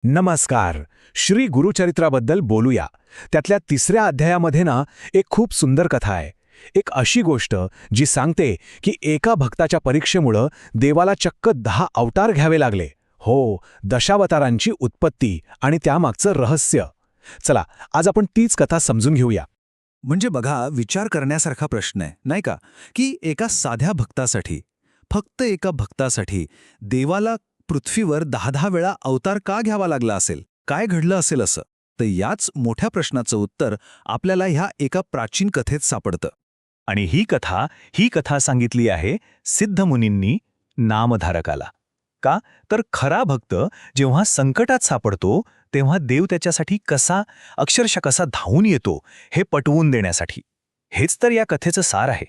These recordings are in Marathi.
नमस्कार. श्री गुरुचरित्राबद्दल बोलूया. त्यातल्या 3ऱ्या अध्यायामध्ये एक खूप सुंदर कथा आहे. एक अशी गोष्ट जी सांगते की एका भक्ताच्या परीक्षेमुळं देवाला चक्क 10 अवतार घ्यावे लागले. हो, दशावतारांची उत्पत्ती आणि त्यामागचं रहस्य. चला, आज आपण तीच कथा समजून घेऊया. म्हणजे बघा, विचार करण्यासारखा प्रश्न आहे, नाही का? की एका साध्या भक्तासाठी, फक्त एका भक्तासाठी देवाला पृथ्वीवर 10-10 वेळा अवतार का घ्यावा लागला असेल? काय घडलं असेल असं? तर याच मोठ्या प्रश्नाचं उत्तर आपल्याला ह्या एका प्राचीन कथेत सापडतं. आणि ही कथा सांगितली आहे सिद्ध मुनींनी नामधारकाला. का? तर खरा भक्त जेव्हा संकटात सापडतो तेव्हा देव त्याच्यासाठी अक्षरशः कसा धावून येतो हे पटवून देण्यासाठी. हेच तर या कथेचं सार आहे.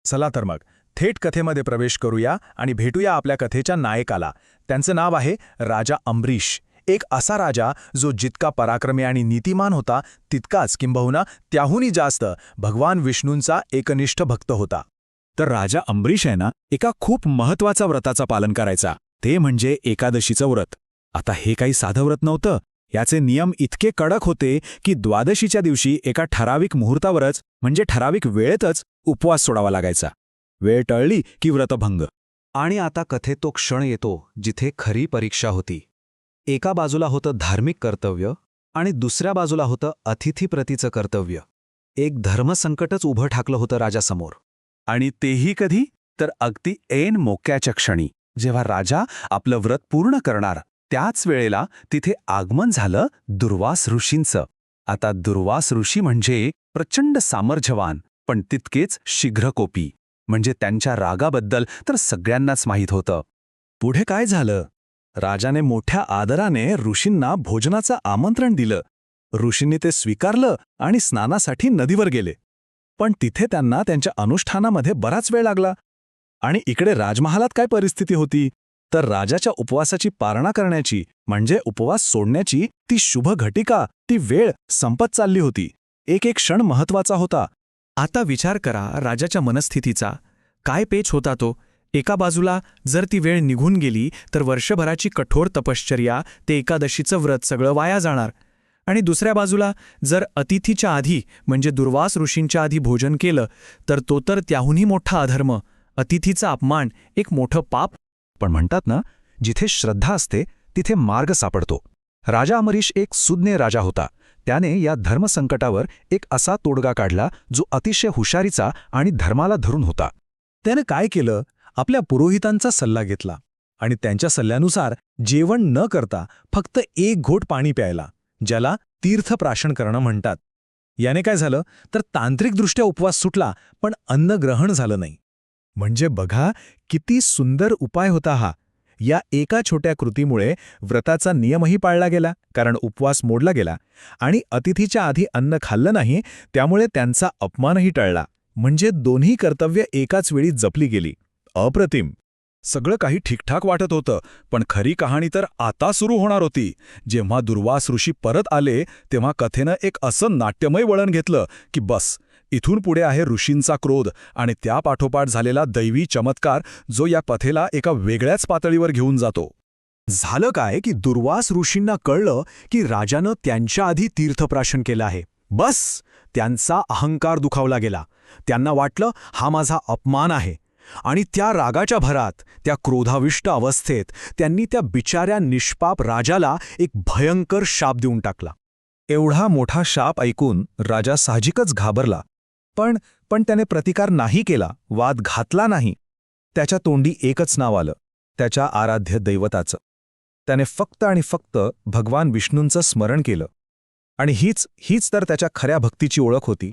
चला तर मग थेट कथेमध्ये प्रवेश करूया आणि भेटूया आपल्या कथेच्या नायकाला. त्यांचं नाव आहे राजा अंबरीश. एक असा राजा जो जितका पराक्रमी आणि नीतिमान होता तितकाच किंबहुना त्याहूनही जास्त भगवान विष्णूंचा एकनिष्ठ भक्त होता. तर राजा अंबरीश आहे ना, एका खूप महत्वाचा व्रताचा पालन करायचा. ते म्हणजे एकादशीचं व्रत. आता हे काही साधं व्रत नव्हतं. याचे नियम इतके कडक होते की द्वादशीच्या दिवशी एका ठराविक मुहूर्तावरच, म्हणजे ठराविक वेळेतच उपवास सोडावा लागायचा. वेळ टळली की व्रतभंग. आणि आता कथेत तो क्षण येतो जिथे खरी परीक्षा होती. एका बाजूला होतं धार्मिक कर्तव्य आणि दुसऱ्या बाजूला होतं अतिथीप्रतीचं कर्तव्य. एक धर्मसंकटच उभं ठाकलं होतं राजासमोर. आणि तेही कधी? तर अगदी ऐन मोक्याच्या क्षणी, जेव्हा राजा आपलं व्रत पूर्ण करणार त्याच वेळेला तिथे आगमन झालं दुर्वास ऋषींचं. आता दुर्वास ऋषी म्हणजे प्रचंड सामर्थ्यवान पण तितकेच शीघ्रकोपी. म्हणजे त्यांच्या रागाबद्दल तर सगळ्यांनाच माहीत होतं. पुढे काय झालं? राजाने मोठ्या आदराने ऋषींना भोजनाचं आमंत्रण दिलं. ऋषींनी ते स्वीकारलं आणि स्नानासाठी नदीवर गेले. पण तिथे त्यांना त्यांच्या अनुष्ठानामध्ये बराच वेळ लागला. आणि इकडे राजमहालात काय परिस्थिती होती? तर राजाच्या उपवासाची पारणा करण्याची, म्हणजे उपवास सोडण्याची ती शुभ घटिका, ती वेळ संपत चालली होती. एक क्षण महत्वाचा होता. आता विचार करा राजाच्या मनस्थितीचा. काय पेच होता तो? एका बाजूला जर ती वेळ निघून गेली तर वर्षभराची कठोर तपश्चर्या, ते एकादशीचं व्रत सगळं वाया जाणार. आणि दुसऱ्या बाजूला जर अतिथीच्या आधी, म्हणजे दुर्वास ऋषींच्या आधी भोजन केलं तर तो तर त्याहूनही मोठा अधर्म, अतिथीचा अपमान, एक मोठं पाप. पण म्हणतात ना, जिथे श्रद्धा असते तिथे मार्ग सापडतो. राजा अंबरीश एक सुज्ञ राजा होता. त्याने या धर्मसंकटावर एक असा तोडगा काढला जो अतिशय हुशारीचा आणि धर्माला धरून होता. त्याने काय केलं? आपल्या पुरोहितांचा सल्ला घेतला आणि त्यांच्या सल्ल्यानुसार जेवण न करता फक्त एक घोट पाणी प्यायला, ज्याला तीर्थप्राशन करणं म्हणतात. याने काय झालं तर तांत्रिकदृष्ट्या उपवास सुटला पण अन्न ग्रहण झालं नाही. म्हणजे बघा किती सुंदर उपाय होता हा. या एका छोट्या कृतीमुळे व्रताचा नियमही पाळला गेला, कारण उपवास मोडला गेला, आणि अतिथीच्या आधी अन्न खाल्लं नाही त्यामुळे त्यांचा अपमानही टळला. म्हणजे दोन्ही कर्तव्य एकाच वेळी जपली गेली. अप्रतिम. सगळं काही ठीकठाक वाटत होतं, पण खरी कहाणी तर आता सुरू होणार होती. जेव्हा दुर्वास ऋषी परत आले तेव्हा कथेनं एक असं नाट्यमय वळण घेतलं की बस, इथून पुढे आहे ऋषींचा क्रोध आणि त्या पाठोपाठ झालेला दैवी चमत्कार, जो या कथेला एका वेगळ्याच पातळीवर घेऊन जातो. झालं काय की दुर्वास ऋषींना कळलं की राजानं त्यांच्या आधी तीर्थप्राशन केलं आहे. बस, त्यांचा अहंकार दुखावला गेला. त्यांना वाटलं हा माझा अपमान आहे. आणि त्या रागाच्या भरात, त्या क्रोधाविष्ट अवस्थेत त्यांनी त्या बिचाऱ्या निष्पाप राजाला एक भयंकर शाप देऊन टाकला. एवढा मोठा शाप ऐकून राजा साहजिकच घाबरला. पण त्याने प्रतिकार नाही केला, वाद घातला नाही. त्याच्या तोंडी एकच नाव आलं, त्याच्या आराध्य दैवताचं. त्याने फक्त आणि फक्त भगवान विष्णूंचं स्मरण केलं. आणि हीच तर त्याच्या खऱ्या भक्तीची ओळख होती.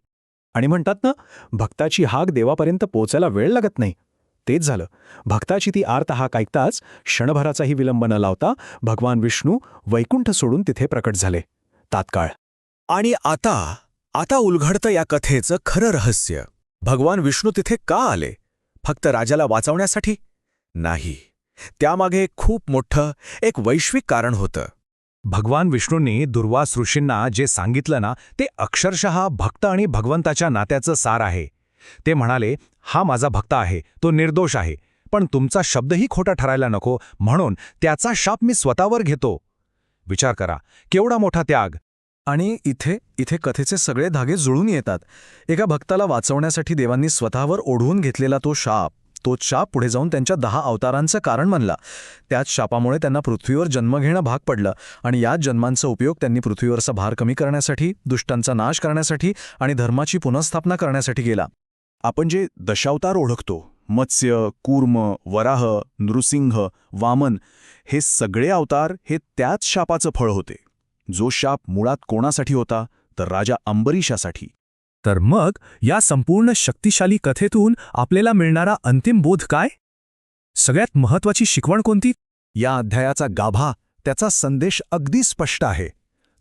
आणि म्हणतात ना, भक्ताची हाक देवापर्यंत पोचायला वेळ लागत नाही. तेच झालं. भक्ताची ती आर्त हाक ऐकताच क्षणभराचाही विलंब न लावता भगवान विष्णू वैकुंठ सोडून तिथे प्रकट झाले, तात्काळ. आणि आता उलगडतं या कथेचं खरं रहस्य. भगवान विष्णू तिथे का आले? फक्त राजाला वाचवण्यासाठी? नाही. त्यामागे खूप मोठं एक वैश्विक कारण होतं. भगवान विष्णूंनी दुर्वास ऋषींना जे सांगितलं ना, ते अक्षरशः भक्त आणि भगवंताच्या नात्याचं सार आहे. ते म्हणाले, हा माझा भक्त आहे, तो निर्दोष आहे, पण तुमचा शब्दही खोटा ठरायला नको, म्हणून त्याचा शाप मी स्वतःवर घेतो. विचार करा, केवढा मोठा त्याग. आणि इथे कथेचे सगळे धागे जुळून येतात. एका भक्ताला वाचवण्यासाठी देवांनी स्वतःवर ओढवून घेतलेला तोच शाप पुढे जाऊन त्यांच्या 10 अवतारांचं कारण बनला. त्याच शापामुळे त्यांना पृथ्वीवर जन्म घेणं भाग पडलं आणि याच जन्मांचा उपयोग त्यांनी पृथ्वीवरचा भार कमी करण्यासाठी, दुष्टांचा नाश करण्यासाठी आणि धर्माची पुनर्स्थापना करण्यासाठी केला. आपण जे दशावतार ओळखतो, मत्स्य, कूर्म, वराह, नृसिंह, वामन, हे सगळे अवतार हे त्याच शापाचं फळ होते. जो शाप मुळात कोणासाठी होता, तर राजा अंबरीशासाठी. तर मग या संपूर्ण शक्तिशाली कथेतून आपल्याला मिळणारा अंतिम बोध काय? सगळ्यात महत्वाची शिकवण कोणती? या अध्यायाचा गाभा, त्याचा संदेश अगदी स्पष्ट आहे.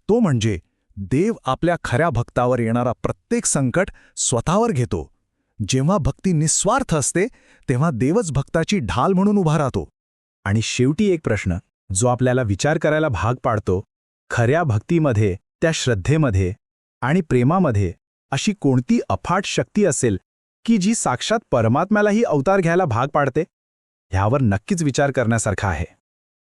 तो म्हणजे देव आपल्या खऱ्या भक्तावर येणारा प्रत्येक संकट स्वतःवर घेतो. जेव्हा भक्ती निस्वार्थ असते, तेव्हा देवच भक्ताची ढाल म्हणून उभा राहतो. आणि शेवटी एक प्रश्न, जो आपल्याला विचार करायला भाग पाडतो. खऱ्या भक्तीमध्ये, त्या श्रद्धेमध्ये आणि प्रेमामध्ये अशी कोणती अफाट शक्ती असेल की जी साक्षात परमात्म्यालाही अवतार घ्यायला भाग पाडते? ह्यावर नक्कीच विचार करण्यासारखा आहे.